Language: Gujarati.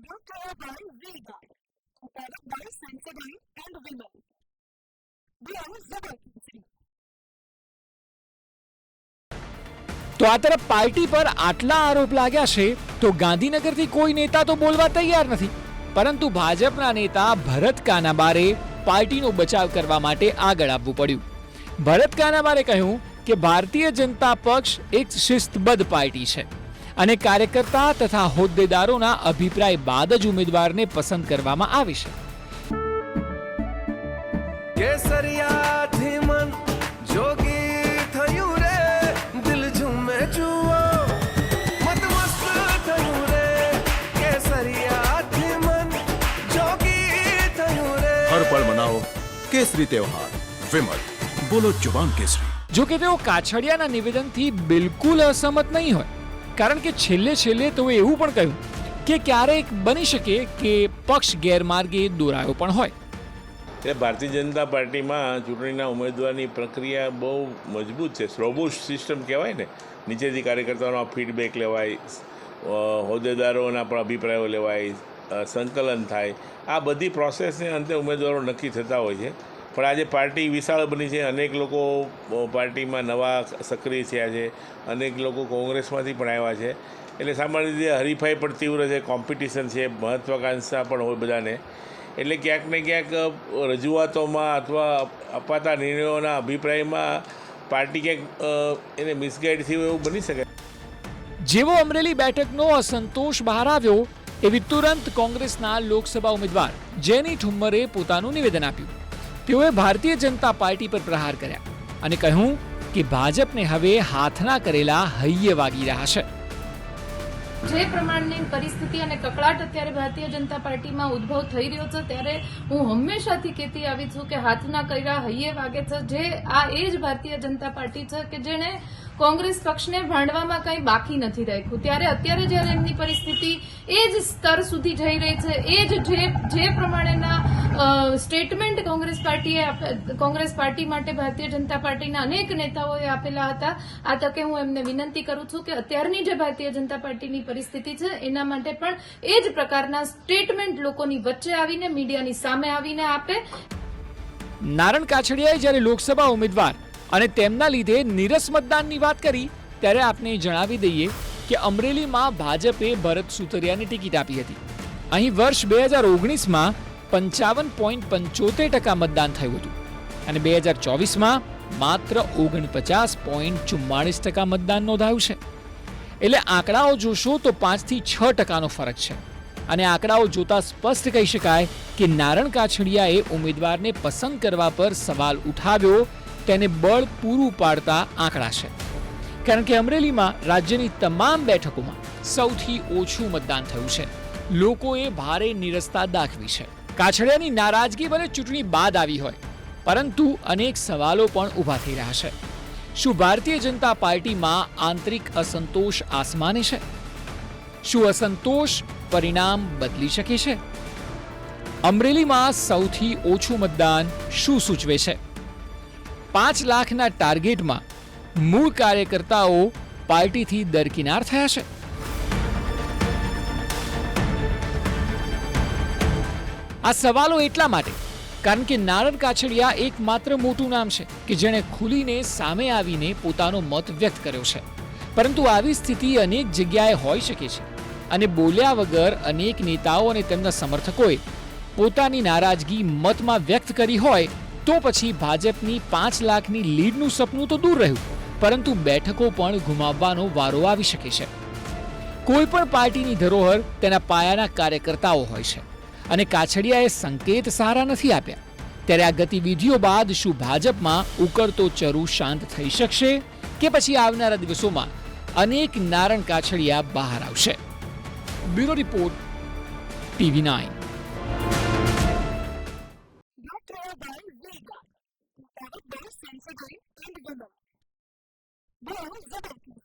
brought to you by Vega, a product by Sensodyne and Women. We are Zabalpur. તો આ તરફ પાર્ટી પર આટલા આરોપ લાગ્યા છે તો ગાંધીનગરથી કોઈ નેતા તો બોલવા તૈયાર નથી, પરંતુ ભાજપના નેતા ભરત કાનાબારે પાર્ટીનો બચાવ કરવા માટે આગળ આવવું પડ્યું. ભરત કાનાબારે કહ્યું કે ભારતીય જનતા પક્ષ એક શિસ્તબદ્ધ પાર્ટી છે અને કાર્યકર્તા તથા હોદ્દેદારોના અભિપ્રાય બાદ જ ઉમેદવારને પસંદ કરવામાં આવે છે. हर पल मनाओ केसरी त्योहार. विमल, बोलो जुबान केसरी. જો કે તેઓ કાછડિયાના નિવેદનથી બિલકુલ અસહમત નહીં હોય, કારણ કે છેલ્લે તેઓએ એવું પણ કહ્યું કે ક્યારેક બની શકે કે પક્ષ ગેરમાર્ગે દોરાયો પણ હોય. ભારતીય જનતા પાર્ટીમાં ચૂંટણીના ઉમેદવારની પ્રક્રિયા બહુ મજબૂત છે. રોબસ્ટ સિસ્ટમ કહેવાય ને. નીચેથી કાર્યકર્તાઓનો ફીડબેક લેવાય, હોદ્દેદારોના પણ અભિપ્રાયો લેવાય, સંકલન થાય. આ બધી પ્રોસેસને અંતે ઉમેદવારો નક્કી થતા હોય છે. પણ આજે પાર્ટી વિશાળ બની છે. અનેક લોકો પાર્ટીમાં નવા સક્રિય થયા છે, અનેક લોકો કોંગ્રેસમાંથી પણ આવ્યા છે. એટલે સામાન્ય રીતે હરીફાઈ પણ તીવ્ર છે, કોમ્પિટિશન છે, મહત્વાકાંક્ષા પણ હોય બધાને. એટલે ક્યાંક ને ક્યાંક રજૂઆતોમાં અથવા અપાતા નિર્ણયોના અભિપ્રાયમાં પાર્ટી ક્યાંક એને મિસગાઈડ થયું એવું બની શકે. જેવો અમરેલી બેઠકનો અસંતોષ બહાર આવ્યો એવી તુરંત કોંગ્રેસના લોકસભા ઉમેદવાર જેની ઠુમ્મરે પોતાનું નિવેદન આપ્યું. તેઓએ ભારતીય જનતા પાર્ટી પર પ્રહાર કર્યા અને કહ્યું કે ભાજપને હવે હાથના કરેલા હૈયે વાગી રહ્યા છે. જે પ્રમાણની પરિસ્થિતિ અને કકળાટ અત્યારે ભારતીય જનતા પાર્ટીમાં ઉદ્ભવ થઈ રહ્યો છે, ત્યારે હું હંમેશાથી કહેતી આવી છું કે હાથના કર્યા હૈયે વાગે છે. જે આ એ જ ભારતીય જનતા પાર્ટી છે કે જેણે કોંગ્રેસ પક્ષને ભાંડવામાં કંઈ બાકી નથી રાખ્યું. ત્યારે અત્યારે જ્યારે એમની પરિસ્થિતિ એ જ સ્તર સુધી જઈ રહી છે, એ જ જે પ્રમાણેના સ્ટેટમેન્ટ કોંગ્રેસ પાર્ટી માટે ભારતીય જનતા પાર્ટીના અનેક નેતાઓએ આપેલા હતા, આ તકે હું એમને વિનંતી કરું છું કે અત્યારની જે ભારતીય જનતા પાર્ટીની પરિસ્થિતિ છે એના માટે પણ એ જ પ્રકારના સ્ટેટમેન્ટ લોકોની વચ્ચે આવીને, મીડિયાની સામે આવીને આપે. નારણ કાછડિયાએ જ્યારે લોકસભા ઉમેદવાર અને તેમના લીધે નીરસ મતદાનની વાત કરી, ત્યારે આપને જણાવી દઈએ કે અમરેલીમાં ભાજપે ભરત સુતરિયાની ટિકિટ આપી હતી. અહીં વર્ષ 2019માં 55.75% મતદાન થયું હતું અને 2024માં માત્ર 49.44% મતદાન નોંધાયું છે. એટલે આંકડાઓ જોશો તો 5 થી 6% ફરક છે અને આંકડાઓ જોતા સ્પષ્ટ કહી શકાય કે નારણ કાછડિયાએ ઉમેદવારને પસંદ કરવા પર સવાલ ઉઠાવ્યો તેને બળ પૂરું પાડતા આંકડા છે. કારણ કે અમરેલીમાં રાજ્યની તમામ બેઠકોમાં સૌથી ઓછું મતદાન થયું છે. લોકોએ ભારે નીરસતા દાખવી છે. કાછડિયાની નારાજગી ભલે ચૂંટણી બાદ આવી હોય, પરંતુ અનેક સવાલો પણ ઊભા થઈ રહ્યા છે. શું ભારતીય જનતા પાર્ટીમાં આંતરિક અસંતોષ આસમાને છે? શું અસંતોષ પરિણામ બદલી શકે છે? અમરેલીમાં સૌથી ઓછું મતદાન શું સૂચવે છે? 5 લાખના ટાર્ગેટમાં મૂળ કાર્યકર્તાઓ પાર્ટીથી દરકિનાર થયા છે. આ સવાલો એટલા માટે કારણ કે નારણ કાછડિયા એકમાત્ર મોટું નામ છે કે જેણે ખુલીને સામે આવીને પોતાનો મત વ્યક્ત કર્યો છે. પરંતુ આવી સ્થિતિ અનેક જગ્યાએ હોઈ શકે છે અને બોલ્યા વગર અનેક નેતાઓ અને તેમના સમર્થકોએ પોતાની નારાજગી મતમાં વ્યક્ત કરી હોય તો પછી ભાજપની 5 લાખની લીડનું સપનું તો દૂર રહ્યું, પરંતુ બેઠકો પણ ગુમાવવાનો વારો આવી શકે છે. કોઈ પણ પાર્ટીની ધરોહર તેના પાયાના કાર્યકર્તાઓ હોય છે અને કાછડિયાએ સંકેત સારા નથી આપ્યા. ત્યારે આ ગતિવિધિઓ બાદ શું ભાજપમાં ઉકળતો ચરુ શાંત થઈ શકશે કે પછી આવનારા દિવસોમાં અનેક નારણ કાછડિયા બહાર આવશે? Bureau report, TV9. Vega, a product by Sensodyne and Women. We are Zabalpur.